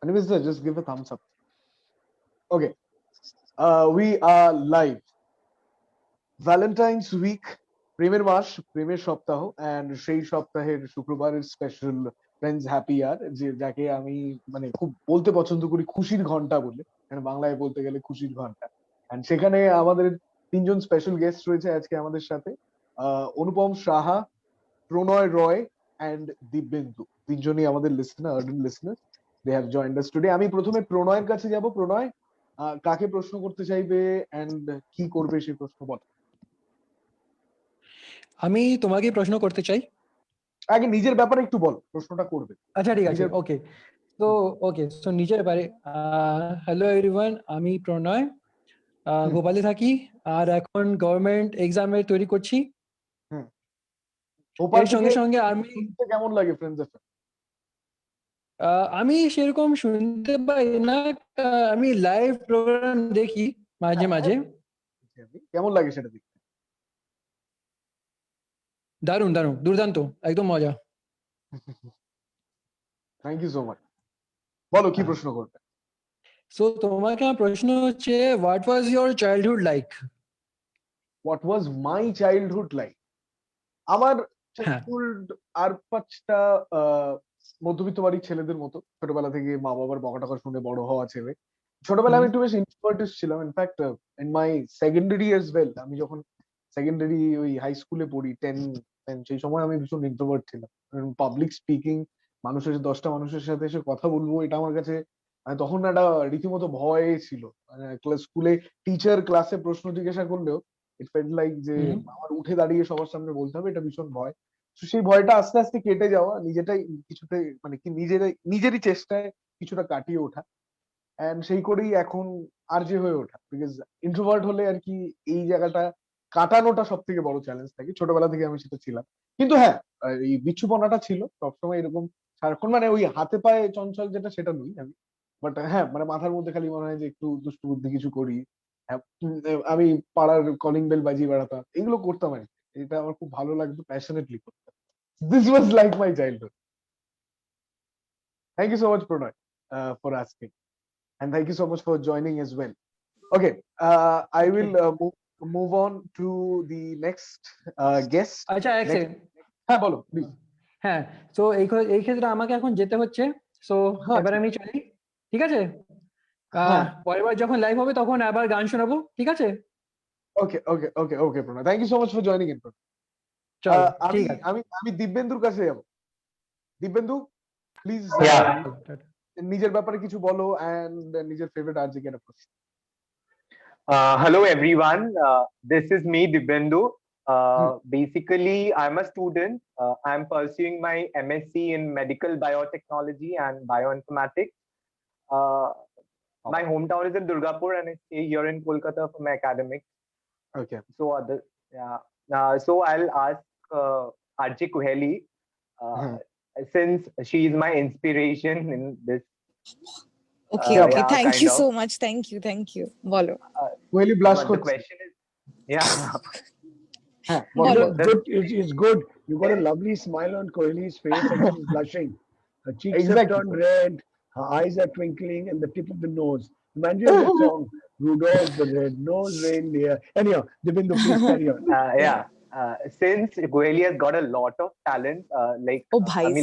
Anivisa, just give a thumbs up. Okay. We are live. Valentine's week, প্রেমের মাস, প্রেমের সপ্তাহ, and সেই সপ্তাহের শুক্রবারের স্পেশাল ফ্রেন্ডস হ্যাপি ইয়ার, যাকে আমি মানে খুব বলতে পছন্দ করি খুশির ঘন্টা বলে, মানে বাংলায় বলতে গেলে খুশির ঘন্টা। and সেখানে আমাদের তিনজন স্পেশাল গেস্ট রয়েছে আজকে আমাদের সাথে, অনুপম সাহা, প্রণয় রয় and দিব্যেন্দু। তিনজনই আমাদের listener. They have joined us today. আমি প্রথমে প্রণয়ের কাছে যাব। প্রণয়, কাকে প্রশ্ন করতে চাইবে এন্ড কি করবে সেই প্রশ্ন বল। আমি তোমাকে প্রশ্ন করতে চাই। আগে নিজের ব্যাপারে একটু বল, প্রশ্নটা করবে। আচ্ছা ঠিক আছে, ওকে। সো নিজের ব্যাপারে, হ্যালো এভরিওয়ান, আমি প্রণয়, ভোপালে থাকি আর এখন গভর্নমেন্ট এক্সামের তৈরি করছি। এর সঙ্গে সঙ্গে আমি কেমন লাগে ফ্রেন্ডস এফএম? আমি সেরকম শুনতে পাই না, আমি লাইভ প্রোগ্রাম দেখি মাঝে মাঝে। কেমন লাগে সেটা দেখতে? দারুণ দারুণ, দুর্দান্ত, একদম মজা। Thank you so much. বলো কি প্রশ্ন করবে? সো তোমাকে আমার প্রশ্ন হচ্ছে, what was your childhood like? What was my childhood like? আমার চাইল্ডহুড আর পাঁচটা মধ্যবিত্ত বাড়ির ছেলেদের মতো, ছোটবেলা থেকে মা বাবার বকাটকা শুনে বড় হওয়া ছেলে। ছোটবেলায় আমি একটু বেশ ইন্ট্রোভার্টেড ছিলাম। In fact in my secondary as well, আমি যখন সেকেন্ডারি ওই হাই স্কুলে পড়ি, 10 সেই সময় আমি ভীষণ ইন্ট্রোভার্ট ছিলাম। পাবলিক স্পিকিং, মানুষের 10টা মানুষের সাথে এসে কথা বলবো, এটা আমার কাছে তখন একটা রীতিমতো ভয় ছিল। স্কুলে টিচার ক্লাসে প্রশ্ন জিজ্ঞাসা করলেও ইট ফেল্ট লাইক যে আমার উঠে দাঁড়িয়ে সবার সামনে বলতে হবে, এটা ভীষণ ভয়। তো সেই ভয়টা আস্তে আস্তে কেটে যাওয়া, নিজেটাই কিছুতে মানে কি নিজেরই চেষ্টায় কিছুটা কাটিয়ে ওঠা, এন্ড সেই করেই এখন আরজে হয়ে ওঠা। বিকজ ইন্ট্রোভার্ট হলে আর কি এই জায়গাটা কাটানোটা সব থেকে বড় চ্যালেঞ্জ থাকে। ছোটবেলা থেকে আমি সেটা ছিলাম, কিন্তু হ্যাঁ এই বিচ্ছুপনাটা ছিল সবসময় এরকম সারাক্ষণ, মানে ওই হাতে পায়ে চঞ্চল যেটা, সেটা নই আমি। বাট হ্যাঁ, মানে মাথার মধ্যে খালি মনে হয় যে একটু দুষ্টু বুদ্ধি কিছু করি। আমি পাড়ার কলিং বেল বাজিয়ে বেড়াতাম, এগুলো করতাম আর কি। এটা আমার খুব ভালো লাগতো, প্যাশনেটলি করতাম। This was like my childhood. Thank you so much Pranay for asking, and thank you so much for joining as well. Okay, I will move on to the next guest. আচ্ছা, এক সেকেন্ড। হ্যাঁ বলো please. হ্যাঁ, so এই ক্ষেত্রে আমাকে এখন যেতে হচ্ছে। সো এবার আমি চলি, ঠিক আছে? পরের বার যখন লাইভ হবে তখন আবার গান শোনাবো, ঠিক আছে? Okay okay okay okay Pranay, thank you so much for joining in. আমি দিব্যেন্দুর কাছে যাব। দিব্যেন্দু, প্লিজ নিজের ব্যাপারে কিছু বলো and নিজের ফেভারিট আরজে কে প্রশ্ন। Hello everyone, this is me Dibyendu. Basically I'm a student. I'm pursuing my MSc in medical biotechnology and bioinformatics. My hometown is in Durgapur and I stay here in Kolkata for my academics. Okay. So I'll ask RJ Kuheli, since she is my inspiration in this. Okay, thank you so much. Thank you. Bolo. Kuheli blush the question is, It's good. You got a lovely smile on Kohli's face and she's blushing. Her cheeks have turned red, her eyes are twinkling, and the tip of the nose. Reminds me of the song, Rudolph the Red-Nosed Reindeer. Anyhow, Dibyendu, please carry on. Since Kohli has got a lot of talent, like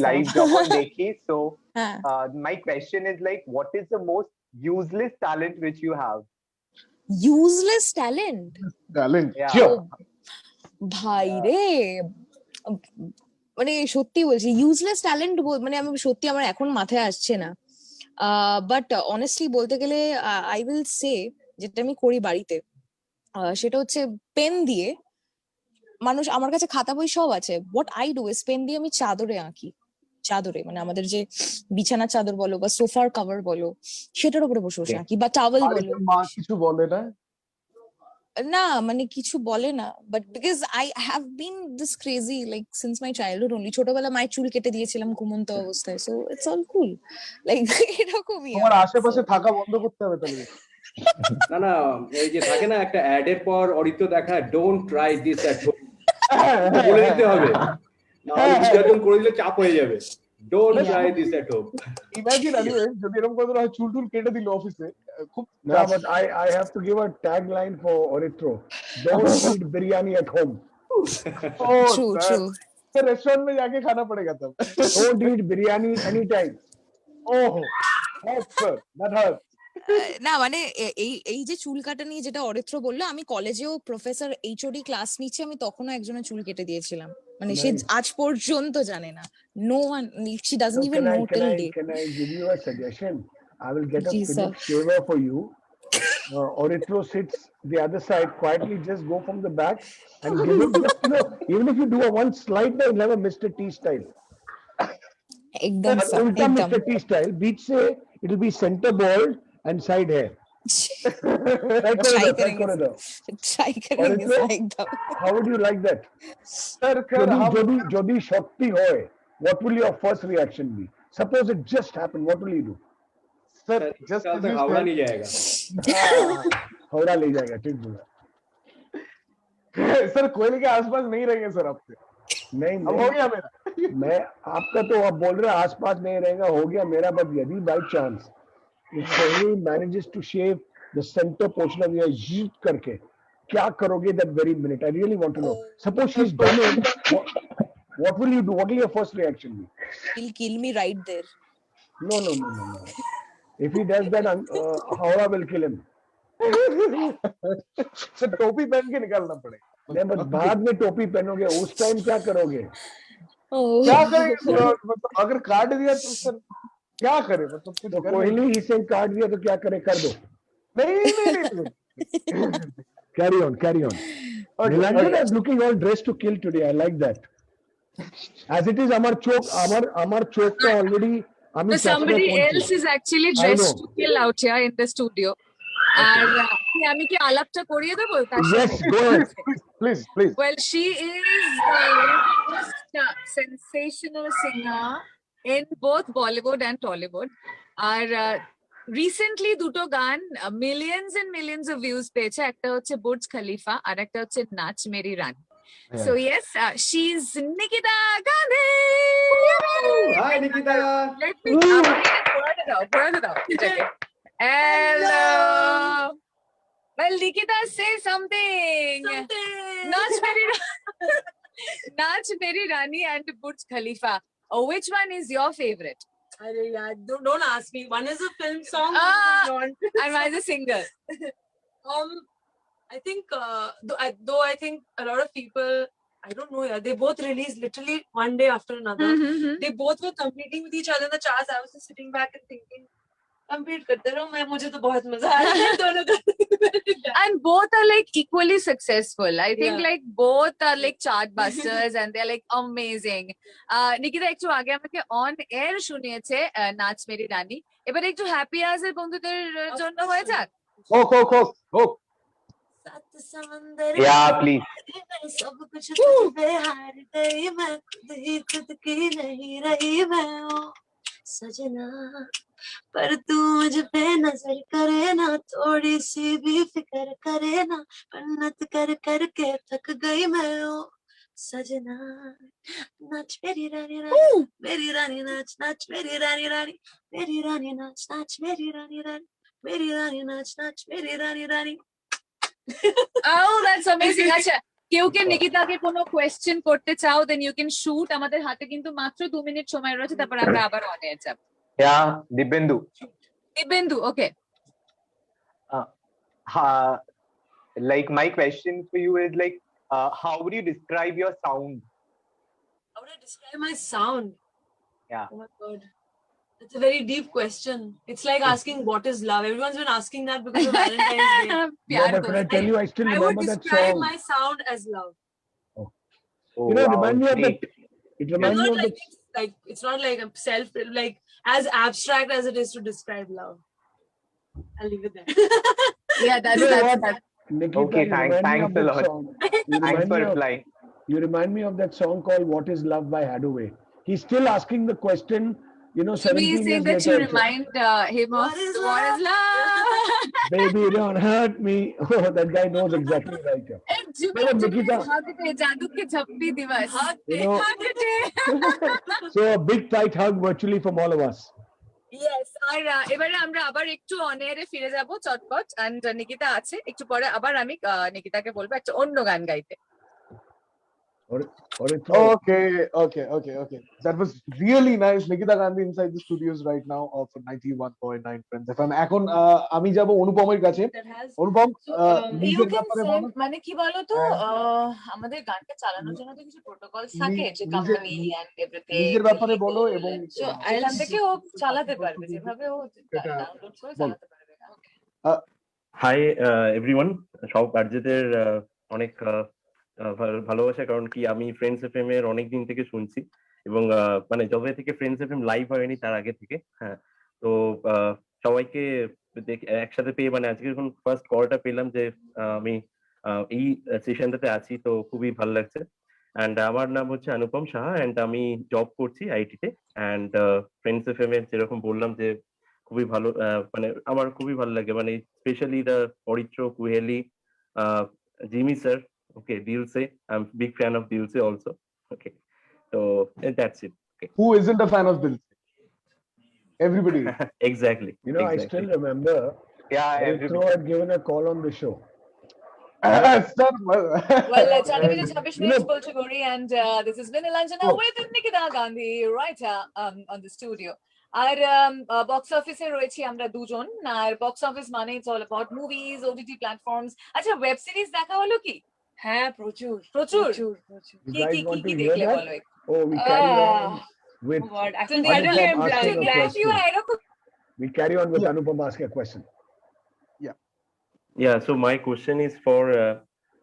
live job on dekhi, so my question is like, what is the most useless talent which you have? Useless talent? Yeah. ভাই রে, মানে সত্যি বলছি, useless talent মানে আমি সত্যি আমার এখন মাথায় আসছে না। বাট অনেস্টলি বলতে গেলে আই উইল সে, যেটা আমি করি বাড়িতে, সেটা হচ্ছে পেন দিয়ে, মানুষ আমার কাছে খাতা বই সব আছে, what I do is pen দিয়ে আমি চাদরে আঁকি। চাদরে মানে আমাদের যে বিছানার চাদর বলো বা সোফার কভার বলো, সেটার উপরে বসে বসে আঁকি, বা টাওয়েল বলো। মা কিছু বলে না? না মানে কিছু বলে না, but because I have bin this crazy like since my childhood only. ছোটবেলা মায়ের চুল কেটে দিয়েছিলাম ঘুমন্ত অবস্থায়, so it's all cool like এরকমই। তোমার আশেপাশে থাকা বন্ধ করতে হবে তাহলে। না এই যে থাকে না একটা অ্যাড এর পর অরিত্র দেখা, don't try this at home, বলে দিতে হবে, না হলে বিসর্জন করে দিলে চাপ হয়ে যাবে। Don't Yeah. try this at home. Imagine anyway যদি এরকম করে ধরো চুল টুল কেটে দিল অফিসে খুব No, but I have to give a tagline for Orithro. Don't eat biryani at home. True, true. Restaurant में जाके खाना पड़ेगा तब Don't eat biryani anytime. Oh sir that hurts না মানে এই এই যে চুল কাটা নিয়ে যেটা অরিত্র বললো, আমি কলেজেও প্রফেসর এইচওডি ক্লাস নিচ্ছে, আমি তখনও একজনের চুল কেটে দিয়েছিলাম, মানে সে Nice. আজ পর্যন্ত জানে না, no one, she doesn't So even know till day. can I give you a suggestion? I will get a Ji, sir. Philips shaver for you. Orithro sits the other side, quietly just go from the back and give him just, even if you do a one slide, they'll have a Mr. T style. একদম But sir, ulta একদম। Mr. T style, beach say it'll be center bald and side hair. Try kore Try daw, try करेंगे kore daw. Try करेंगे Orithro? sir, একদম। How would you like that? sir Jodi Shakti hoy, what will your first reaction be? Suppose it just happened, what will you do? sir Just just तक हावड़ा नहीं जाएगा. हौड़ा ले जाएगा, ठीक बोला. Sir कोयले के आसपास नहीं रहेंगे सर आपसे नहीं अब हो गया मेरा मैं आपका तो अब बोल रहे आसपास नहीं रहेगा, हो गया मेरा. बट यदि by chance if Kohli manages to shave the centre portion of your जीत करके क्या करोगे that very minute? I really want to know. Suppose she is done it, what will you do? What will your first reaction be? He'll kill me right there. No. If he does that, Howrah will kill him. Sir टोपी पहन के निकालना पड़ेगा नहीं, बस बाद में टोपी पहनोगे, उस टाइम क्या करोगे? Oh. क्या करेंगे सर मतलब अगर काट दिया तो सर क्या करे मतलब कुछ तो कर कोहली ही से काट दिया तो क्या करे? कर दो. नहीं Carry on. Nilanjan is looking all dressed to kill today. I like that. As it is, Amar choke ka already. So somebody else is actually dressed to kill out here in the studio. আর আমি কি আলাপটা করিয়ে দেবো তার সাথে? Yes, go ahead. please Well, she is a sensational singer in both Bollywood and Tollywood. আর recently দুটো গান millions and millions of views পেয়েছে, একটা হচ্ছে বুর্জ খলিফা আর একটা হচ্ছে Naach Meri Rani. So yes, she is Nikita Gandhi. Hi Nikita. Let me put it out. Hello. Well, Nikita, say something. Naach Meri Rani and Burj Khalifa. Oh, which one is your favorite? Don't ask me. One is a film song. And one is a singer. I think though I think a lot of people, I don't know, yeah, they both released literally one day after another. They both were competing with each other in the charts. I was just sitting back and thinking, compete करते रहो, मुझे तो बहुत मजा आया दोनों का. And both are like equally successful. I think Yeah. like both are like chart busters and they're like amazing. Nikita একটু আগে আমাকে on air শুনিয়েছে নাচ মেরি রানী, এবার একটু হ্যাপি আওয়ার্স এর বন্ধুদের জন্য হয়ে যাক। होक सात समंदर Yeah, please. मैं सब कुछ तुझ पे हार गई, मैं खुद ही खुद की नहीं रही मैं हूँ सजना, पर तू मुझ पे नजर करे ना, थोड़ी सी भी फिक्र करे ना, मन्नत कर कर के थक गई मैं हूँ सजना. नाच मेरी रानी मेरी रानी नाच मेरी रानी मेरी रानी नाच मेरी रानी मेरी रानी नाच मेरी रानी. Oh, that's amazing. আচ্ছা, কেউ কে নিকিতাকে কোনো কোয়েশ্চেন করতে চাও দেন ইউ ক্যান শুট। আমাদের হাতে কিন্তু মাত্র 2 মিনিট সময় রয়েছে, তারপর আমরা আবার অন এয়ার যাব। Yeah, Dibyendu. Dibyendu, okay. Like my question for you is like, how would you describe your sound? How would I describe my sound? Yeah. Oh my god. That's a very deep question. It's like asking what is love. Everyone's been asking that because of Valentine's Day. No, प्यार but when I tell you, I still I would remember that describe song. my sound as love. Oh, Remind me of great. that. It reminds me of the. It's not like a self, like as abstract as it is to describe love. I'll leave it there. Yeah, You know what? that's Nikita, Okay, you remind me thanks of a that lot. song. You Thanks remind for me of- replying. You remind me of that song called "What Is Love" by Hadaway. He's still asking the question. You know, Should we 17 say years that you later. remind him of What is what is love? Baby, don't hurt me. Oh, that guy knows exactly right. Zubin Madam Zubin Nikita. भागते जादू के झप्पी दिवस You know, भागते so a big tight hug virtually from all of us. Yes আর এবারে আমরা আবার একটু অন এয়ারে ফিরে যাব চটপট এন্ড নিকিতা আছে একটু পরে আবার আমি নিকিতাকে বলবো একটা অন্য গান গাইতে Or it's Okay. That was really nice. Nikita Gandhi inside the studios right now of 91.9 Friends FM. এখন আমি যাব অনুপমের কাছে। অনুপম, ইউ নিজের ক্যান ব্যাপারে সে বলো। মানে কি বলো তো হ্যাঁ। আমাদের গানটা চালানোর জন্য তো কিছু প্রোটোকলস থাকে যে কোম্পানি এন্ড এভরিথিং নিজের ব্যাপারে বলো এবং এখান থেকে ও চালাতে পারবে যেভাবে ও এটা ডাউনলোড করে বলো। চালাতে পারবে হাই এভরিওয়ান, সব আরজেদের অনেক ভালোবাসা, কারণ কি আমি ফ্রেন্ডস এফএম এর অনেক দিন থেকে শুনছি এবং মানে যবে থেকে ফ্রেন্ডস এফএম লাইভ হয়নি তার আগে থেকে। হ্যাঁ, তো সবাইকে একসাথে পেয়ে মানে আজকে যখন ফার্স্ট কলটা পেলাম যে আমি এই সেশনটাতে আছি, তো খুবই ভালো লাগছে। অ্যান্ড আমার নাম হচ্ছে অনুপম সাহা অ্যান্ড আমি জব করছি আইটিতে। অ্যান্ড ফ্রেন্ডস এফএম এর যেরকম বললাম যে খুবই ভালো, মানে আমার খুবই ভালো লাগে, মানে specially the Aritra, Kuheli, Jimmy sir, okay, Dilse. I'm a big fan of Dilse also. Okay, so that's it. Okay. Who isn't a fan of Dilse? Everybody. Exactly. You know, I still remember Retro had given a call on the show. Well, 4:26 বলছে গড়ি and this has been Nilanjana with Nikita Gandhi right here on the studio. আর box অফিসে রয়েছি আমরা দুজন। আর box office মানে it's all about movies, OTT platforms. আচ্ছা, ওয়েব সিরিজ দেখা হলো কি? হ্যাঁ, প্রচুর প্রচুর। You কি guys কি want কি to কি hear দেখলে that? বলো? Oh, we carry on with Anupam asking a question. এরকম We carry on with Anupam asking a question. Yeah, so my question is for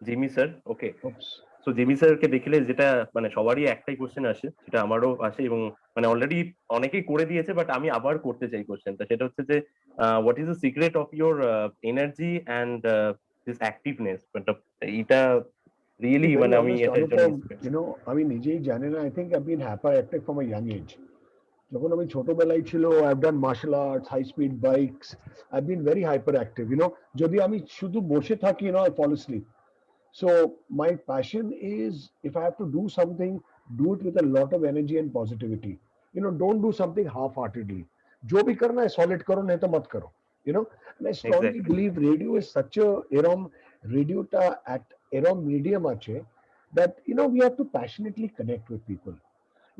Jimmy sir. Okay. Oops. So Jimmy sir কে দেখলে যেটা মানে সবারই একটাই question আসে, সেটা আমারও আসে এবং মানে অলরেডি অনেকেই করে দিয়েছে, বাট আমি আবার করতে চাই কোশ্চেনটা। সেটা হচ্ছে যে what is the secret of your energy and this activeness? এটা রিয়েলি Very মানে আমি honest, এটার Anupam, জন্য you know, আমি নিজেই জানি না, I think I've been hyperactive from a young age. যখন আমি ছোটবেলায় ছিল, I've done martial arts, high speed bikes. I've been very hyperactive, you know. যদি আমি শুধু বসে থাকি, you know, I fall asleep. So my passion is, if I have to do something, do it with a lot of energy and positivity. You know, don't do something half-heartedly. जो भी करना है solid करो, नहीं तो मत करो. You know, and I strongly Exactly. believe radio is such a radio ta at erom medium আছে that, you know, we have to passionately connect with people.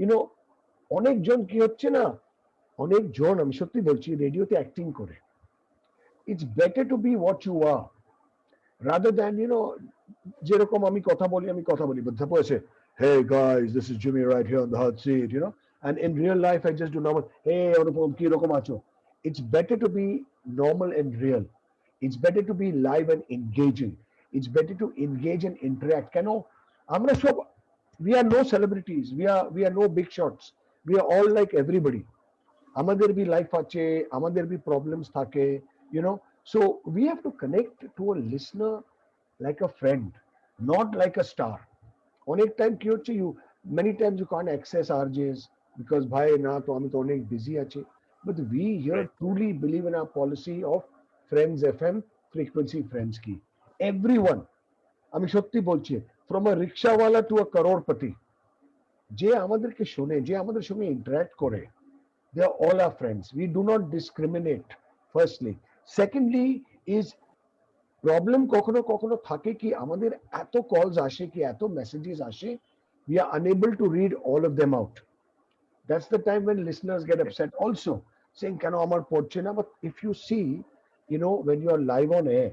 You know, অনেকজন কি হচ্ছে না, অনেকজন আমি সত্যি বলছি রেডিওতে অ্যাক্টিং করে। It's better to be what you are rather than, you know, যেরকম আমি কথা বলি, but suppose I say, hey guys, this is Jimmy right here on the hot seat, you know, and in real life I just do normal, hey Anupam, ki rokom acho. It's better to be normal and real. It's better to be live and engaging. It's better to engage and interact. Keno amra sob, we are no celebrities, we are no big shots, we are all like everybody. Amader bhi life ache, amader bhi problems thake, you know, so we have to connect to a listener like a friend, not like a star. অনেক time কি হচ্ছে, many times you can't access RJs because ভাই না তো আমি তো অনেক busy আছি, but we here Right. truly believe in our policy of Friends FM frequency friends ki everyone, আমি সত্যি বলছি, from a rickshawwala to a crorepati, যে আমাদেরকে শোনে, যে আমাদের সঙ্গে interact করে, they are all our friends. We do not discriminate, firstly. Secondly is, problem কখনো কখনো থাকে কি আমাদের এত কলস আসে, কি এত মেসেজেস আসে, we are unable to read all of them out. That's the time when listeners get upset also, saying কেন আমার পড়ছে না। But if you see, you know, when you are live on air,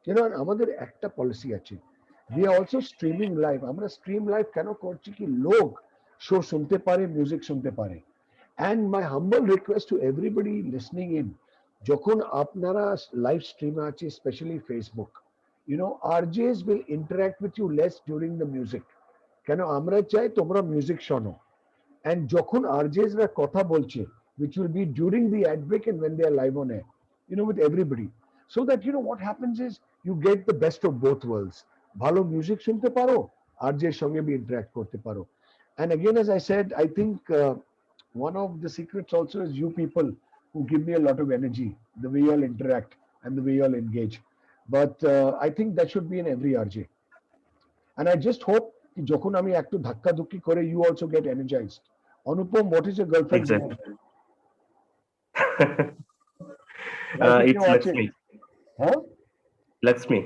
you know, আমাদের একটা policy আছে, we are also streaming live. আমরা stream live কেন করছি কি লোক শো শুনতে পারে, মিউজিক শুনতে পারে। And my humble request to everybody listening in, যখন আপনারা লাইভ স্ট্রিমে আছে, specially Facebook, you know, RJs will interact with you less during the music. কেন আমরা চাই তোমরা মিউজিক শোনো, and যখন RJs রা কথা বলছে, which will be during the ad break and when they are live on air, you know, with everybody, so that, you know, what happens is you get the best of both worlds. ভালো music শুনতে পারো, RJ এর সঙ্গে भी interact করতে পারো। And again, as I said, I think one of the secrets also is you people who give me a lot of energy, the way you all interact and the way you all engage. But I think that should be in every RJ. and I just hope कि যখন আমি একটু ধাক্কা ধুক্কি করে you also get energized. Anupam, what is your girlfriend's name? Exactly. Why keep It's you watching? Lakshmi. Huh? Lakshmi.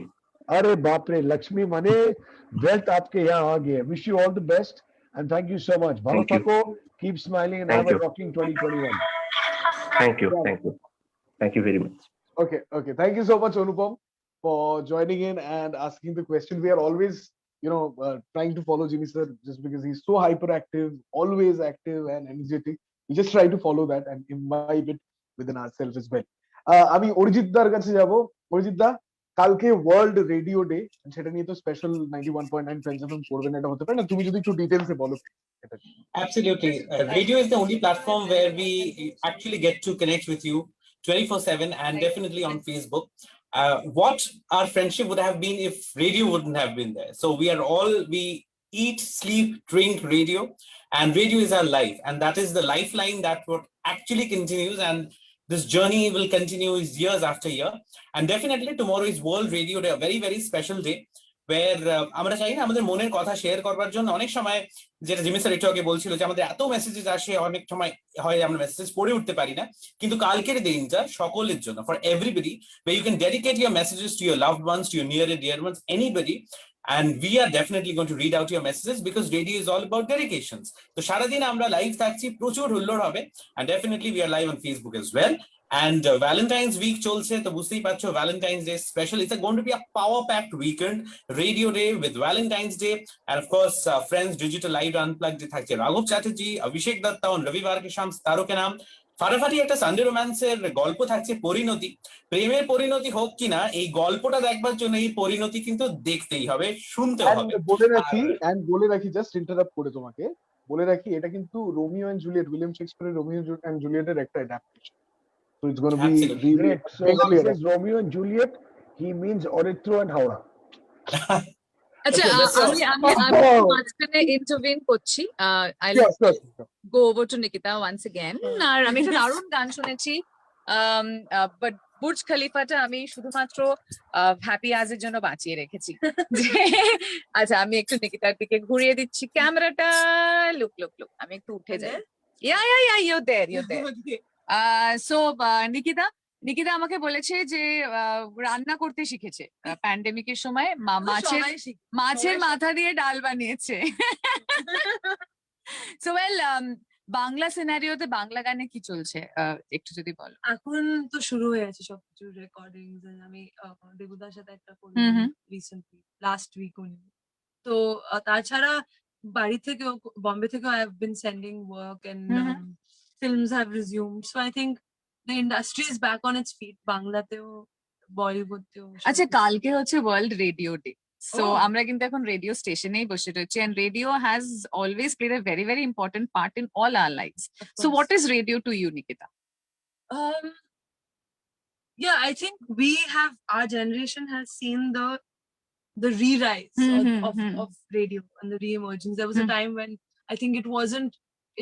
अरे बाप रे, लक्ष्मी माने wealth आपके यहाँ आ गए. Wish you all the best and thank you so much. भालो Thank you. थाको, keep smiling and Thank have a you. rocking 2021. Thank you. Yeah. Thank you. Thank you very much. Okay, okay. Thank you so much, Anupam, for joining in and asking the question. We are always, trying to follow Jimmy sir just because he's so hyperactive, always active and energetic. We just try to follow that and imbibe it within ourselves as well. আমি অরিজিৎ দার কাছে যাব। অরিজিৎ দা, কালকে world radio day, সেটা নিয়ে তো special 91.9 friends FM করবেন, এটা হতে পারে না? তুমি যদি একটু ডিটেইলসে বলো এটা। Absolutely. Radio is the only platform where we actually get to connect with you 24/7 and definitely on Facebook. What our friendship would have been if radio wouldn't have been there. So we eat, sleep, drink radio, and radio is our life. And that is the lifeline that would actually continues. And this journey will continue years after year. And definitely tomorrow is World Radio Day, a very, very special day. where আমরা চাই না আমাদের মনের কথা share করবার জন্য অনেক সময়, যেটা জিমি স্যার একটু আগে বলছিল, যে আমাদের এত মেসেজেস আসে, অনেক সময় হয় আমরা মেসেজ পড়ে উঠতে পারি না। কিন্তু কালকের দিনটা সকলের জন্য, for everybody, where you can dedicate your messages to your loved ones, to your near and dear ones, anybody, and we are definitely going to read out your messages because radio is all about dedications. তো সারাদিন আমরা live থাকছি, প্রচুর হুল্লোড় হবে, and definitely we are live on Facebook as well. And Valentine's week চলছে, তো বুঝতেই পারছো Valentine's Day special. It's going to be a power-packed weekend. Radio Day with Valentine's Day, and of course Friends Digital Live Unplugged থাকছে রাঘব চ্যাটার্জি, অভিষেক দত্তা, রবিবার কে শাম তারো কে নাম, ফাটাফাটি একটা সানডে রোম্যান্সের গল্প থাকছে, পরিণতি, প্রেমের পরিণতি হোক কিনা, এই গল্পটা দেখবার জন্য এই পরিণতি কিন্তু দেখতেই হবে, শুনতে হবে। বলে রাখি জাস্ট ইন্টারাপ্ট করে তোমাকে বলে রাখি, এটা কিন্তু রোমিও এন্ড জুলিয়েট, উইলিয়াম শেক্সপিয়ারের রোমিও এন্ড জুলিয়েটের একটা adaptation. So it's going to be great. So this is Romeo and Juliet. He means Orithro and Howrah. আচ্ছা, আমি মাঝখানে ইন্টারভিন করছি। I go over to Nikita once again. আর আমি একটা দারুণ গান শুনেছি, বাট বুর্জ খলিফাটা আমি শুধুমাত্র হ্যাপি আজের জন্য বাঁচিয়ে রেখেছি। আচ্ছা, আমি একটু নিকিতার দিকে ঘুরিয়ে দিচ্ছি ক্যামেরাটা। লুক লুক লুক, আমি একটু উঠে যাই। Yeah you there. So Nikita আমাকে বলেছে যে রান্না করতে শিখেছে প্যান্ডেমিকের সময়, মাছের মাথা দিয়ে ডাল বানিয়েছে। সো ওয়েল, বাংলা সিনারিওতে বাংলা গানে কি চলছে একটু যদি বলো। এখন তো শুরু হয়ে গেছে সবকিছু রেকর্ডিংস, আমি দেবুদার সাথে একটা করলাম রিসেন্টলি, লাস্ট উইক উনি। তো তাছাড়া বাড়ি থেকে, বম্বে থেকে I have been sending work and films have resumed, so I think the industry is back on its feet. বাংলাতেও বলিউডেও। আচ্ছা, কালকে হচ্ছে ওয়ার্ল্ড রেডিও ডে, সো আমরা কিন্তু এখন রেডিও স্টেশনেই বসে রয়েছি, and radio has always played a very, very important part in all our lives. So what is radio to you, Nikita? Yeah, I think our generation has seen the re-rise of radio and the re-emergence. There was a time when I think it wasn't.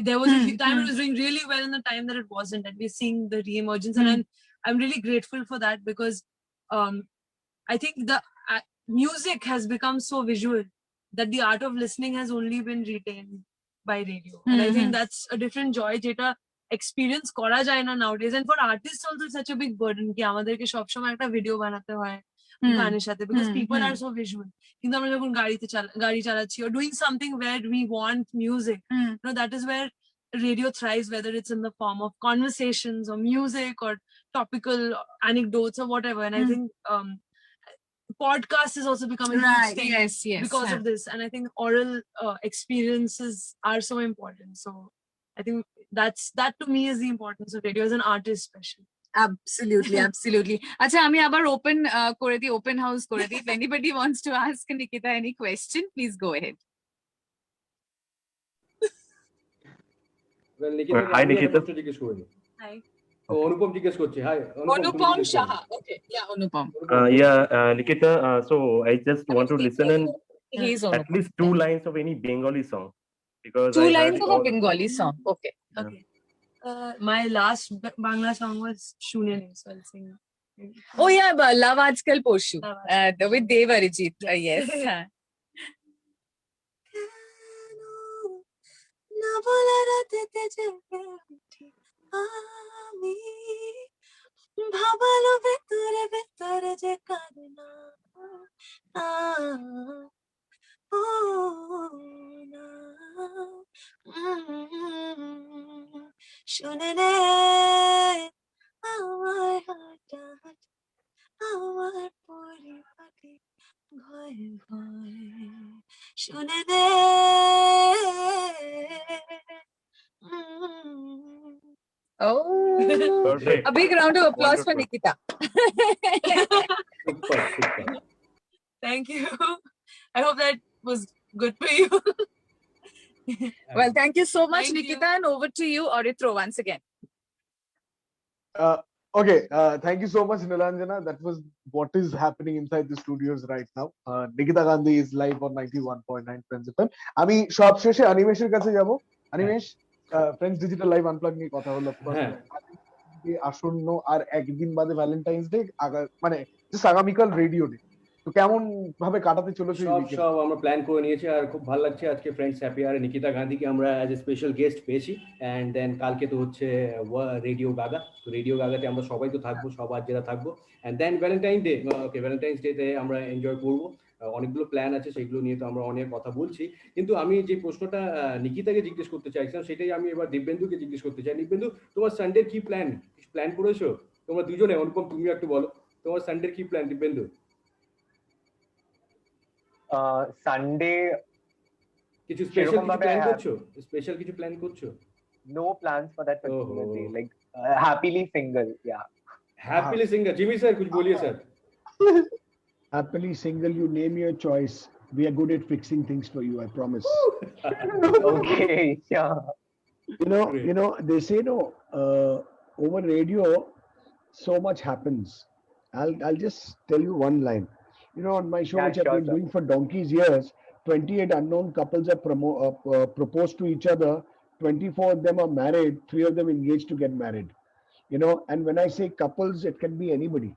There was a time it was doing really well, in the time that it wasn't, and we're seeing the re-emergence, and I'm really grateful for that, because I think the music has become so visual that the art of listening has only been retained by radio, and I think that's a different joy jeta experience kora jay na nowadays, and for artists also it's such a big burden ki amaderke sob shomoy ekta video banate hoy গানের সাথে, because people are so visual. কিন্তু আমরা যখন গাড়ি চালাচ্ছি or doing something where we want music, that is where radio thrives, whether it's in the form of conversations or music or topical anecdotes or whatever. And I think podcast is also becoming a huge thing because of this, and I think oral experiences are so important. So I think that to me is the importance of radio as an artist especially. Absolutely. আচ্ছা, আমি আবার open করে দিই, open house করে দিই। If anybody wants to ask Nikita any question, please go ahead. Hi Nikita. Hi. Anupam জিজ্ঞেস করছে। Hi Anupam Saha. Okay, yeah, Anupam. Nikita, so I just want to listen and He's at least 2 lines of any Bengali song, because 2 lines of a Bengali song. Okay. My last Bangla song was Shunye Nahi, so I'll sing. Oh yeah, Love Aajkal Porshu with Dev Arijit. Yes. না বলা রাতেতে জেগে উঠি আমি, ভাবালো ভেতরে ভেতরে যে কান্না, ও না, শুনে নে আমার হার্ট, আমার পরিপাটি ভয়ে ভয়ে, শুনে নে Oh, Perfect. a big round of applause for Wonderful. Nikita. Super, super. Thank you. I hope that was good for you. Well, thank you so much, Thank you. Nikita, and over to you, Aritro, once again. Okay, thank you so much, Nilanjana. That was what is happening inside the studios right now. Nikita Gandhi is live on 91.9 Friends FM. আমি সব শেষে অনিমেষের কাছে যাব। Animesh, friends digital live unplug নিয়ে কথা হলো হ্যাঁ। আসন্ন আর একদিন বাদে ভ্যালেন্টাইন্স ডে, মানে just আগামীকাল রেডিও ডে, তো কেমন ভাবে কাটাতে চলেছে এই weekend? সব আমরা প্ল্যান করে নিয়েছি আর খুব ভালো লাগছে আজকে ফ্রেন্ডস হ্যাপি আওয়ারে নিকিতা গান্ধীকে আমরা অ্যাজ এ স্পেশাল গেস্ট পেয়েছি অ্যান্ড দেন কালকে তো হচ্ছে রেডিও গাগা, তো রেডিও গাগাতে আমরা সবাই তো থাকবো, সবার যেটা থাকবো and then Valentine day, okay Valentine's ডেতে আমরা এনজয় করবো, অনেকগুলো প্ল্যান আছে সেগুলো নিয়ে তো আমরা অনেক কথা বলছি, কিন্তু আমি যে প্রশ্নটা নিকিতাকে জিজ্ঞেস করতে চাইছিলাম সেটাই আমি এবার দিব্যেন্দুকে জিজ্ঞেস করতে চাই। দিব্যেন্দু, তোমার সানডের কি প্ল্যান, কিছু প্ল্যান করেছো তোমরা দুজনে? অনুপম তুমিও একটু বলো তোমার সানডের কি প্ল্যান দিব্যেন্দু? Sunday, কিছু স্পেশাল কিছু সেরকমভাবে প্ল্যান করছো? স্পেশাল কিছু প্ল্যান করছো? no plans for that particular Oh. day. Like happily single, yeah. Happily singer. Jimmy sir कुछ बोलिए sir. Happily single, you name your choice. We are good at fixing things for you, I promise. Okay, yeah. You know, they say no, over radio, so much happens. I'll just tell you one line. You know, on my show, Yeah, which I've sure, been sir. doing for donkey's years, 28 unknown couples have proposed to each other. 24 of them are married. 3 of them engaged to get married. You know, and when I say couples, it can be anybody.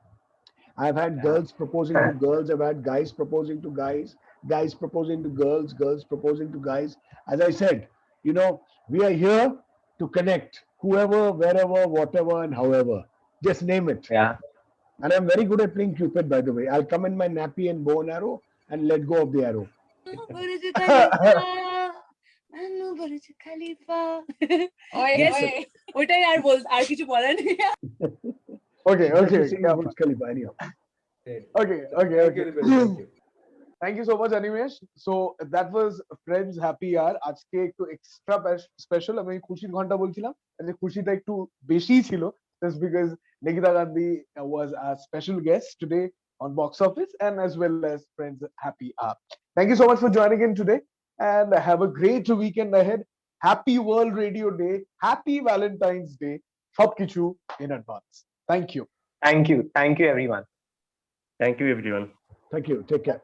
I've had girls proposing to girls. I've had guys proposing to guys. Guys proposing to girls. Girls proposing to guys. As I said, you know, we are here to connect. Whoever, wherever, whatever, and however. Just name it. Yeah. And I'm very good at playing Cupid, by the way. I'll come in my nappy and bow and arrow and let go of the arrow. Burj Khalifa, Manu Burj Khalifa. Yes, ওটাই আর কিছু বলার নেই। Okay, okay, Sing yeah. Burj Khalifa, anyhow. Okay. Thank you, thank you. Thank you so much, Animesh. So that was Friends Happy Hour. আজকে একটু extra special, আমি খুশির ঘন্টা বলছিলাম, যে খুশিটা একটু বেশি ছিল, just because Nikita Gandhi was a special guest today on Box Office and as well as Friends Happy Hour. Thank you so much for joining in today and have a great weekend ahead. Happy World Radio Day, Happy Valentine's Day, সবকিছু in advance. Thank you. Thank you everyone. Thank you, everyone. Thank you. Take care.